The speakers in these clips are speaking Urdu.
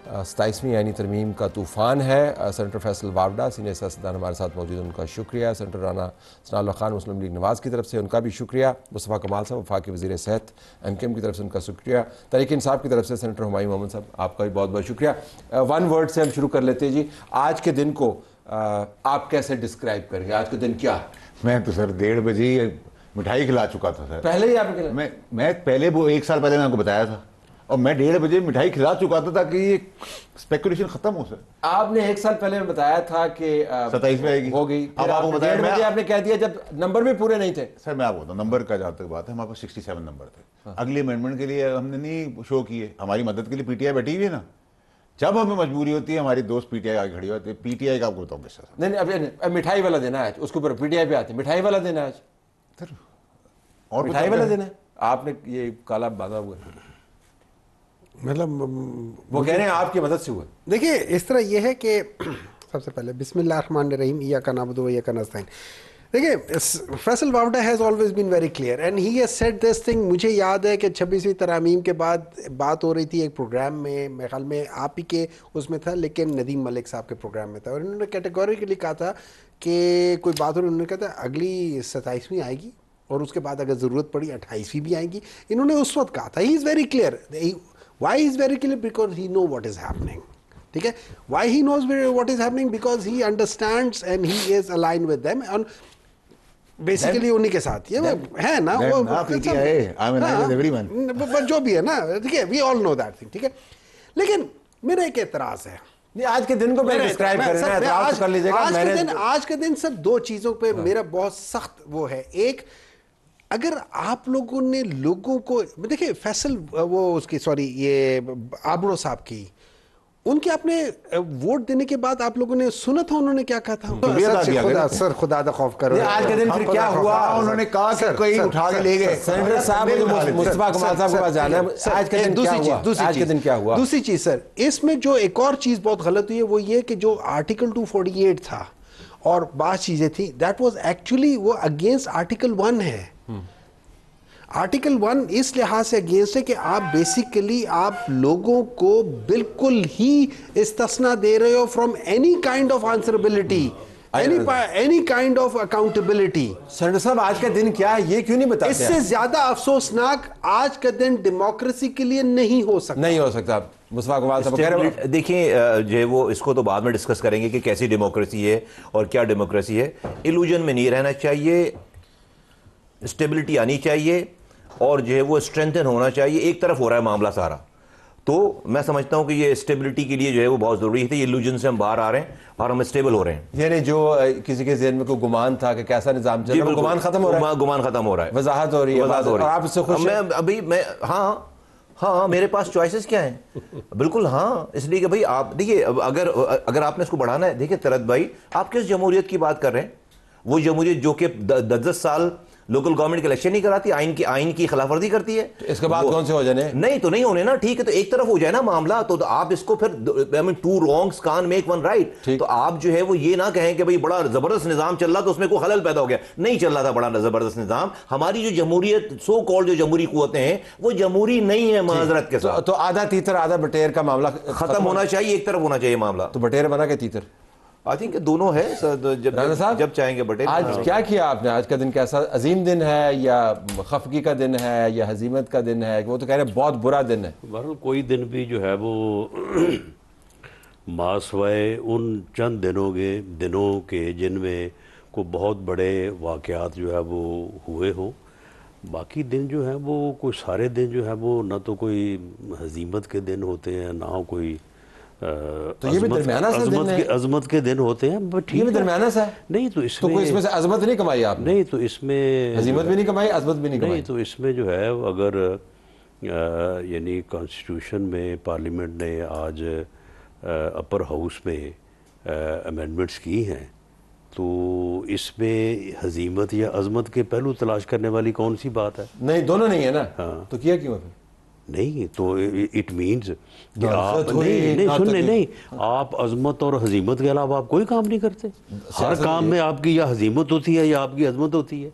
27ویں آئینی ترمیم کا طوفان ہے. سینیٹر فیصل وابڈا سینئر سیاستدان ہمارے ساتھ موجود ہیں, ان کا شکریہ. سینیٹر رانا ثناء اللہ خان مسلم لیگ نواز کی طرف سے ان کا بھی شکریہ. مصطفیٰ کمال صاحب وفاقی وزیر صحت MKM کی طرف سے ان کا شکریہ. تحریک انصاف کی طرف سے سینیٹر ہمایوں محمد صاحب آپ کا بھی بہت بہت شکریہ. ون ورڈ سے ہم شروع کر لیتے ہیں جی. آج کے دن کو آپ کیسے ڈسکرائب کریں گے؟ آج کے دن کیا؟ میں تو سر 1:30 بجے مٹھائی کھلا چکا تھا سر. پہلے ہی آپ نے میں پہلے وہ 1 سال پہلے میں آپ کو بتایا تھا, اور میں 1:30 بجے مٹھائی کھلا چکا تھا تاکہ یہ اسپیکولیشن ختم ہو. سر آپ نے 1 سال پہلے بتایا تھا کہ 27 میں آئے گی, ہو گئی. اب آپ کو بتایا آپ نے کہہ دیا جب نمبر بھی پورے نہیں تھے. سر میں آپ کو بتاؤں نمبر کا جہاں تک بات ہے, ہمارے پاس 67 نمبر تھے. اگلی امینڈمنٹ کے لیے ہم نے نہیں شو کیے. ہماری مدد کے لیے پی ٹی آئی بیٹھی ہوئی ہے نا. جب ہمیں مجبوری ہوتی ہے ہماری دوست پی ٹی آئی آگے کھڑی ہوتی ہے. پی ٹی آئی کا آپ کو بتاؤں گے نہیں اب مٹھائی والا دینا ہے, اس کے اوپر پی ٹی آئی پہ آتے ہیں. مٹھائی والا دینا ہے آج سر, اور مٹھائی والا دینا ہے. آپ نے یہ کالا باندھا ہوا ہے, مطلب وہ کہہ رہے ہیں آپ کی مدد سے ہوا. دیکھیے اس طرح یہ ہے کہ سب سے پہلے بسم اللہ الرحمن الرحیم, ایاک نعبد و ایاک نستعین. دیکھیے Faisal Vawda has always been very clear and he has said this thing. مجھے یاد ہے کہ 26ویں ترامیم کے بعد بات ہو رہی تھی ایک پروگرام میں, میرے خیال میں آپ ہی کے اس میں تھا, لیکن ندیم ملک صاحب کے پروگرام میں تھا, اور انہوں نے کیٹیگوریکلی کہا تھا کہ کوئی بات ہو رہی, انہوں نے کہا تھا اگلی 27ویں آئے گی اور اس کے بعد اگر ضرورت پڑی 28ویں بھی آئے گی. انہوں نے اس وقت کہا تھا. He is very clear. Why he is very clear? Because he knows what is happening. ٹھیک ہے. Why he knows what is happening? Because he understands and he is aligned with them. And basically انہی کے ساتھ یہ ہے نا, وہ جو بھی ہے نا, ٹھیک ہے, وی آل نو دیٹ تھنگ. ٹھیک ہے, لیکن میرا ایک اعتراض ہے. آج کے دن کو ڈسکرائب کریں. آج کے دن سر 2 چیزوں پہ میرا بہت سخت وہ ہے. ایک, اگر آپ لوگوں نے لوگوں کو دیکھیں فیصل وہ اس کی یہ آبرو صاحب کی, ان کے آپ نے ووٹ دینے کے بعد آپ لوگوں نے سنا تھا انہوں نے کیا کہا تھا؟ سر خدا دا خوف کرو. آج کے دن پھر کیا ہوا؟ انہوں نے کہا کہ کوئی اٹھا کے لے گئے. سینیٹر صاحب مصطفیٰ کمال صاحب کے پاس جانا ہے. آج کے دن کیا ہوا؟ دوسری چیز سر, اس میں جو ایک اور چیز بہت غلط ہوئی ہے وہ یہ کہ جو آرٹیکل 248 تھا اور بعض چیزیں تھیں, دیٹ واز ایکچولی وہ اگینسٹ آرٹیکل 1 ہے. آرٹیکل 1 اس لحاظ سے اگینسٹ ہے کہ آپ بیسیکلی آپ لوگوں کو بالکل ہی استثنا دے رہے ہو from any kind of answerability, any kind of accountability. Senator صاحب آج کا دن کیا ہے یہ کیوں نہیں بتاتے؟ اس سے زیادہ افسوسناک آج کا دن ڈیموکریسی کے لیے نہیں ہو سکتا. مصطفیٰ کمال صاحب دیکھیں جو وہ اس کو تو بعد میں ڈسکس کریں گے کہ کیسی ڈیموکریسی ہے اور کیا ڈیموکریسی ہے. ایلوژن میں نہیں رہنا چاہیے, اسٹیبلٹی آنی چاہیے, اور جو ہے وہ اسٹرینتھن ہونا چاہیے. ایک طرف ہو رہا ہے معاملہ سارا, تو میں سمجھتا ہوں کہ یہ اسٹیبلٹی کے لیے جو ہے وہ بہت ضروری ہے. یہ ایلوژن سے ہم باہر آ رہے ہیں اور ہم اسٹیبل ہو رہے ہیں. یعنی جو کسی کے ذہن میں کوئی گمان تھا کہ کیسا نظام چل رہا ہے, گمان ختم ہو رہا ہے. گمان ختم ہو رہا ہے, وضاحت ہو رہی ہے. اور آپ اس سے خوش ہیں؟ ابھی میں ہاں میرے پاس چوائسز کیا ہیں؟ بالکل ہاں, اس لیے کہ بھائی آپ دیکھیے اگر آپ نے اس کو بڑھانا ہے, دیکھیے طلعت بھائی آپ کس جمہوریت کی بات کر رہے ہیں؟ وہ جمہوریت جو کہ 10 سال لوکل گورنمنٹ کے الیکشن نہیں کراتی, آئین کی خلاف ورزی کرتی ہے. اس کے بعد کون سے ہو جانے؟ نہیں تو نہیں ہونے نا, ٹھیک ہے, تو ایک طرف ہو جائے نا معاملہ, تو آپ اس کو پھر 2 wrongs can't make one right. تو آپ جو ہے وہ یہ نہ کہیں کہ بھئی بڑا زبردست نظام چل رہا تو اس میں کوئی خلل پیدا ہو گیا. نہیں چل رہا تھا بڑا زبردست نظام. ہماری جو جمہوریت سو کالڈ جو جمہوری قوتیں ہیں وہ جمہوری نہیں ہے معذرت کے ساتھ. تو آدھا تیتر آدھا بٹیر کا معاملہ ختم ہونا چاہیے, ایک طرف ہونا چاہیے معاملہ. تو بٹیر بنا کے تیتر آئی تھنک دونوں ہے جب چاہیں گے. بٹیر آج کیا آپ نے؟ آج کا دن کیسا عظیم دن ہے یا خفگی کا دن ہے یا ہزیمت کا دن ہے؟ وہ تو کہہ رہے ہیں بہت برا دن ہے. بہرحال کوئی دن بھی جو ہے وہ ماسوائے ان چند دنوں کے جن میں کو بہت بڑے واقعات جو ہے وہ ہوئے ہوں. باقی دن جو ہے وہ کوئی سارے دن جو ہے وہ نہ تو کوئی ہزیمت کے دن ہوتے ہیں نہ کوئی عظمت کے دن ہوتے ہیں. یہ بھی درمیانہ سا ہے. نہیں تو اس میں سے عظمت نہیں کمائی آپ نے؟ نہیں تو اس میں عظمت بھی نہیں کمائی, عظمت بھی نہیں کمائی. نہیں تو اس میں جو ہے اگر یعنی کانسٹیٹیوشن میں پارلیمنٹ نے آج اپر ہاؤس میں امینڈمنٹس کی ہیں, تو اس میں حزیمت یا عظمت کے پہلو تلاش کرنے والی کون سی بات ہے؟ نہیں دونوں نہیں ہے نا. تو کیا کیوں ہے؟ نہیں تو اٹ مینز کہ آپ نہیں آپ عظمت اور حزیمت کے علاوہ آپ کوئی کام نہیں کرتے. ہر کام میں آپ کی یا حزیمت ہوتی ہے یا آپ کی عظمت ہوتی ہے.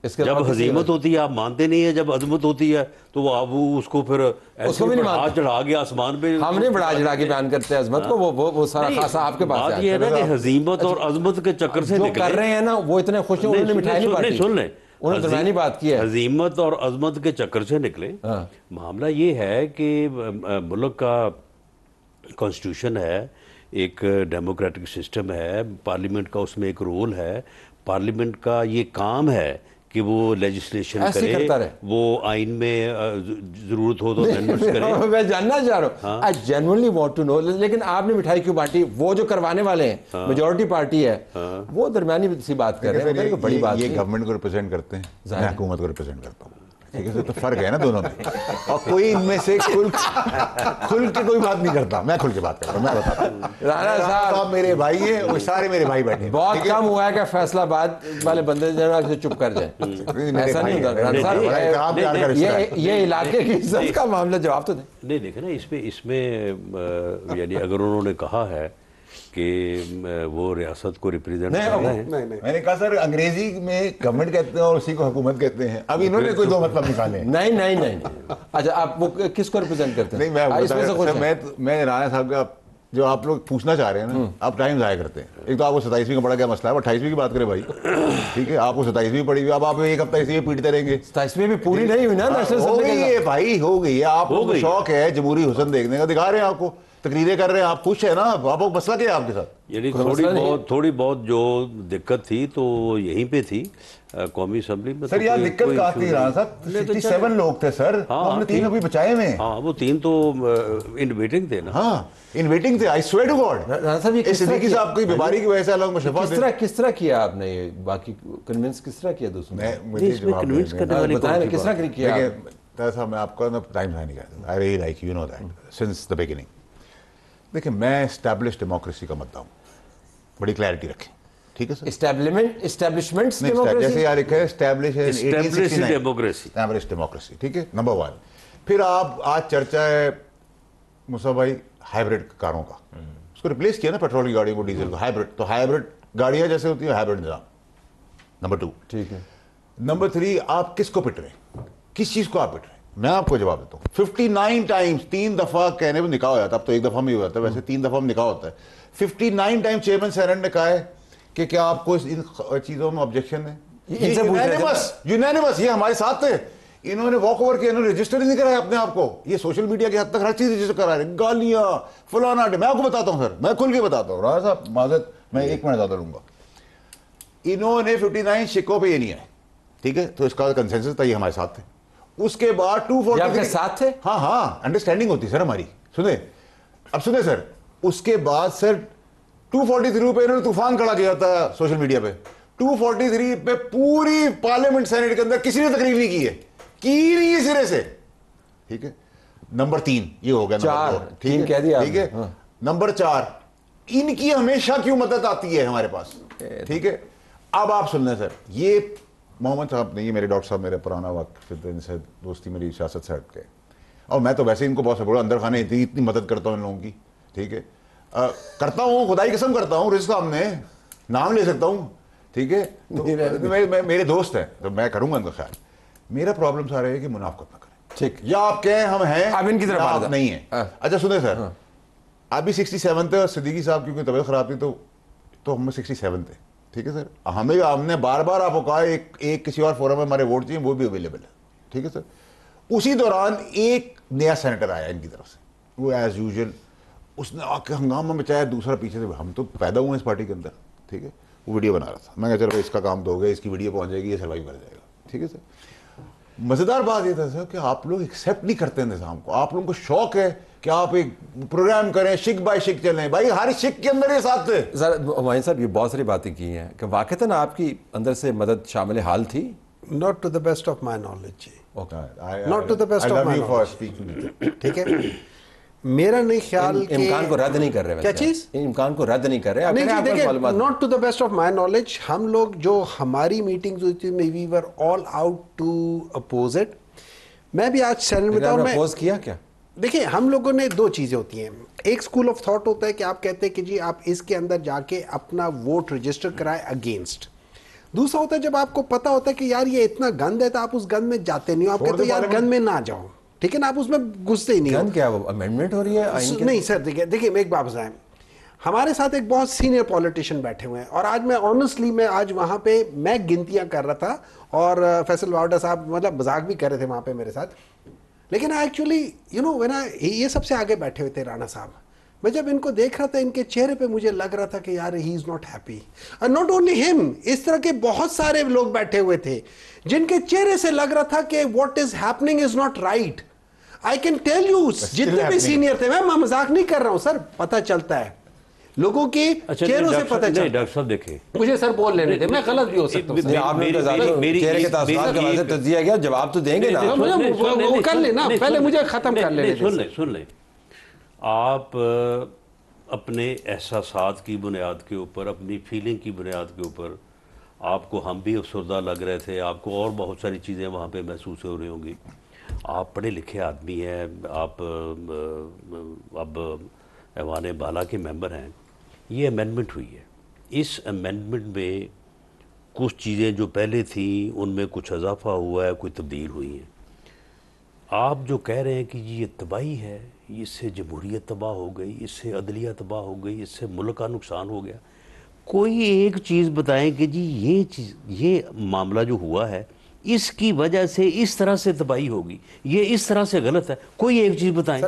جب ہزیمت ہوتی ہے آپ مانتے نہیں ہیں, جب عظمت ہوتی ہے تو وہ آپ اس کو پھر ایسے بڑھا چڑھا کے آسمان پہ, ہم نہیں بڑھا چڑھا کے بیان کرتے عظمت کو, وہ سارا خاصا آپ کے پاس ہے. بات یہ ہے نا کہ ہزیمت اور عظمت کے چکر سے جو نکلے کر رہے ہیں نا وہ اتنے خوش ہیں, انہوں نے مٹھائی نہیں بانٹی, سن لیں, انہوں نے درمیانی بات کی ہے. ہزیمت اور عظمت کے چکر سے نکلے. معاملہ یہ ہے کہ ملک کا کانسٹیٹیوشن ہے, ایک ڈیموکریٹک سسٹم ہے, پارلیمنٹ کا اس میں ایک رول ہے, پارلیمنٹ کا یہ کام ہے کہ وہ لیجسلیشن کرے, وہ آئین میں ضرورت ہو تو امینڈمنٹس کرے. میں جاننا چاہ رہا ہوں, I genuinely want to know, لیکن آپ نے مٹھائی کیوں بانٹی؟ وہ جو کروانے والے ہیں میجورٹی پارٹی ہے, وہ درمیانی سی بات کر رہے ہیں, بڑی بات. یہ گورنمنٹ کو ریپرزینٹ کرتے ہیں, میں حکومت کو ریپرزینٹ کرتا ہوں, ٹھیک ہے, تو فرق ہے نا دونوں میں, اور کوئی ان میں سے کھل کے کوئی بات نہیں کرتا. میں کھل کے بات کرتا ہوں, میں بتاتا ہوں. رانا صاحب میرے بھائی ہیں, وہ سارے میرے بھائی بیٹھے ہیں. بہت کم ہوا ہے کہ فیصلہ آباد والے بندے جو ہے چپ کر جائیں, ایسا نہیں ہوتا. یہ علاقے کی عزت کا معاملہ, جواب تو دیں. نہیں دیکھیں نا, اس میں یعنی اگر انہوں نے کہا ہے کہ وہ ریاست کو ریپریزنٹ کر رہے ہیں, میں نے کہا سر انگریزی میں گورنمنٹ کہتے ہیں اور اسی کو حکومت کہتے ہیں. اب انہوں نے کوئی دو مطلب نکالے ہیں. نہیں. اچھا آپ وہ کس کو ریپرزینٹ کرتے ہیں؟ نہیں, میں رانا صاحب کا جو آپ لوگ پوچھنا چاہ رہے ہیں نا, آپ ٹائم ضائع کرتے ہیں. ایک تو آپ کو 27ویں کا بڑا کیا مسئلہ ہے, 28ویں کی بات کریں بھائی, ٹھیک ہے, آپ کو 27ویں پڑی ہوئی, اب آپ ایک ہفتہ اسی میں پیٹتے رہیں گے. 27ویں بھی پوری نہیں ہوئی نا, ہو گئی ہے بھائی, ہو گئی ہے. آپ کو شوق ہے جمہوری حسن دیکھنے کا, دکھا رہے ہیں آپ کو, تقریریں کر رہے ہیں, آپ خوش ہیں نا, آپ کو مسئلہ کیا ہے آپ کے ساتھ؟ یعنی تھوڑی بہت جو دقت تھی تو یہیں پہ تھی قومی اسمبلی میں. سر یار دقت کہاں تھی رانا صاحب, 67 لوگ تھے سر, ہم نے 3 ابھی بچائے ہوئے ہیں. ہاں وہ 3 تو ان ویٹنگ تھے نا. ہاں ان ویٹنگ تھے, I swear to God. Rana صاحب یہ صدیقی صاحب کی بیماری کی وجہ سے اللہ کو شفا دے. کس طرح کیا آپ نے یہ, باقی کنونس کس طرح کیا دوسروں نے؟ مجھے جواب کنونس کرنے والی بتائیں کس طرح کیا. صاحب میں آپ کا ٹائم ضائع نہیں کرتا, I really like you know that since the beginning. دیکھیں میں اسٹیبلش ڈیموکریسی کا مدعا ہوں, بڑی کلیئرٹی رکھیں, ٹھیک ہے سر. اسٹیبلشمنٹ جیسے یار لکھا ہے اسٹیبلش ڈیموکریسی, ٹھیک ہے, نمبر 1. پھر آپ آج چرچا ہے مصطفیٰ بھائی ہائیبریڈ کاروں کا, اس کو ریپلیس کیا نا پیٹرول کی گاڑیوں کو ڈیزل کو, ہائیبریڈ. تو ہائیبریڈ گاڑیاں جیسے ہوتی ہیں ہائیبریڈ نظام, نمبر 2. ٹھیک ہے. نمبر 3 آپ کس کو پٹ رہے ہیں, کس چیز کو آپ پٹ رہے ہیں؟ میں آپ کو جواب دیتا ہوں. 59 ٹائمز 3 دفعہ کہنے میں نکاح ہو جاتا ہے, اب تو ایک دفعہ میں ہی ہوتا ہے, ویسے 3 دفعہ میں نکاح ہوتا ہے. 59 ٹائم چیئرمین سینٹ نے کہا ہے کہ کیا آپ کو ان چیزوں میں آبجیکشن ہے. یونینیمس, یہ ہمارے ساتھ تھے, انہوں نے واک اوور کیا, انہوں نے رجسٹر نہیں کرایا اپنے آپ کو. یہ سوشل میڈیا کی حد تک ہر چیز رجسٹر کرا رہے ہیں, گالیاں فلانا. میں آپ کو بتاتا ہوں سر, میں کھل کے بتاتا ہوں, رانا صاحب معذرت میں 1 منٹ زیادہ لوں گا. انہوں نے 59 شکوں پہ یہ نہیں آئے, ٹھیک ہے, تو اس کا کنسنسس تھا, یہ ہمارے ساتھ تھے. اس کے بعد 243 ساتھ تھے, ہاں انڈرسٹینڈنگ ہوتی سر ہماری. سنیں اب سنیں سر, اس کے بعد سر 243 پہ انہوں نے طوفان کھڑا کیا تھا سوشل میڈیا پہ. 243 پہ پوری پارلیمنٹ سینٹ کے اندر کسی نے تقریر نہیں کی ہے, کی نہیں ہے سرے سے, ٹھیک ہے. نمبر 3 یہ ہو گیا, 4 ٹھیک ہے. نمبر 4 ان کی ہمیشہ کیوں مدد آتی ہے ہمارے پاس, ٹھیک ہے. اب آپ سن لیں سر, یہ محمد صاحب نہیں, یہ میرے ڈاکٹر صاحب میرے پرانا وقت ان سے دوستی میری سیاست سے ہٹ کے, اور میں تو ویسے ان کو بہت سپورٹ, اندر خانے اتنی مدد کرتا ہوں ان لوگوں کی, ٹھیک ہے, کرتا ہوں, خدا کی قسم کرتا ہوں. رضا صاحب نے نام لے سکتا ہوں, ٹھیک ہے, میرے دوست ہیں تو میں کروں گا ان کا خیال. میرا پرابلم سارا ہے کہ منافقت نہ کریں, ٹھیک, یا آپ کہیں ہم ہیں, اب ان کی طرف آپ نہیں ہیں. اچھا سنیں سر, آپ بھی 67 تھے, اور صدیقی صاحب کیونکہ طبیعت خراب تھی تو ہم 67 تھے, ٹھیک ہے سر. ہم نے بار بار آپ کو کہا ایک کسی اور فورم میں ہمارے ووٹ چاہیے, وہ بھی اویلیبل ہے, ٹھیک ہے سر. اسی دوران ایک نیا سینیٹر آیا ان کی طرف سے, وہ ایز یوزول اس نے آ کے ہنگامہ مچایا, دوسرا پیچھے سے, ہم تو پیدا ہوئے اس پارٹی کے اندر, ٹھیک ہے. وہ ویڈیو بنا رہا تھا, میں کہا چلو اس کا کام تو ہو گیا, اس کی ویڈیو پہنچ جائے گی, یہ سروائیو کر جائے گا, ٹھیک ہے سر. مزیدار بات یہ تھا سر کہ آپ لوگ ایکسیپٹ نہیں کرتے نظام کو, آپ لوگوں کو شوق ہے کہ آپ ایک پروگرام کریں, شک بائی شک چلیں. بھائی ہر شک کے اندر یہ ساتھ تھے. ہمایوں صاحب یہ بہت ساری باتیں کی ہیں کہ واقعتاً آپ کی اندر سے مدد شامل حال تھی. Not to the best of my knowledge, not to the best of my knowledge, ٹھیک ہے. میرا نہیں خیال امکان کو رد نہیں کر رہے, کیا چیز امکان کو رد نہیں کر رہے. نہیں دیکھیں, not to the best of my knowledge, ہم لوگ جو ہماری میٹنگز ہوئی تھی, we were all out to oppose it. میں بھی آج سینٹ بتاؤں, میں اپوز کیا کیا. دیکھیں ہم لوگوں نے 2 چیزیں ہوتی ہیں. ایک اسکول آف تھاٹ ہوتا ہے کہ آپ کہتے ہیں کہ جی آپ اس کے اندر جا کے اپنا ووٹ رجسٹر کرائے اگینسٹ. دوسرا ہوتا ہے جب آپ کو پتا ہوتا ہے کہ یار یہ اتنا گند ہے تو آپ اس گند میں جاتے نہیں ہو, آپ کہتے یار گند میں نہ جاؤ, ٹھیک ہے نا, آپ اس میں گھستے ہی نہیں ہو. گند کیا وہ امینڈمنٹ ہو رہی ہے آئین کی؟ نہیں سر, دیکھیے میں ایک بات بتائیں, ہمارے ساتھ ایک بہت سینئر پولیٹیشین بیٹھے ہوئے ہیں, اور آج میں آنیسٹلی میں آج وہاں پہ میں گنتیاں کر رہا تھا, اور فیصل واوڈا صاحب مطلب مذاق بھی کر رہے تھے وہاں پہ میرے ساتھ, لیکن ایکچولی یو نو یہ سب سے آگے بیٹھے ہوئے تھے رانا صاحب. میں جب ان کو دیکھ رہا تھا ان کے چہرے پہ مجھے لگ رہا تھا کہ یار he is not happy, and not only ہم, اس طرح کے بہت سارے لوگ بیٹھے ہوئے تھے جن کے چہرے سے لگ رہا تھا کہ what is happening is not right. I can tell you جتنے بھی سینئر تھے, میں مذاق نہیں کر رہا ہوں سر, پتہ چلتا ہے لوگوں کی چہروں سے پتہ چلتا ہے. ڈاکٹر صاحب دیکھیں, مجھے سر بول لینے تھے, میں غلط بھی ہو سکتا ہوں. آپ نے چہرے کے تاثرات کا واضح تجزیہ کیا, جواب تو دیں گے نا. وہ کر لیں نا, پہلے مجھے ختم کر لینے دیں. سن لیں, آپ اپنے احساسات کی بنیاد کے اوپر, اپنی فیلنگ کی بنیاد کے اوپر, آپ کو ہم بھی افسردہ لگ رہے تھے, آپ کو اور بہت ساری چیزیں وہاں پہ محسوس ہو رہی ہوں گی. آپ پڑھے لکھے آدمی ہیں, آپ اب ایوان بالا کے ممبر ہیں. یہ امینڈمنٹ ہوئی ہے, اس امینڈمنٹ میں کچھ چیزیں جو پہلے تھیں ان میں کچھ اضافہ ہوا ہے, کوئی تبدیل ہوئی ہیں. آپ جو کہہ رہے ہیں کہ یہ تباہی ہے, اس سے جمہوریت تباہ ہو گئی, اس سے عدلیہ تباہ ہو گئی, اس سے ملک کا نقصان ہو گیا, کوئی ایک چیز بتائیں کہ جی یہ معاملہ جو ہوا ہے اس کی وجہ سے اس طرح سے تباہی ہوگی, یہ اس طرح سے غلط ہے, کوئی ایک چیز بتائیں.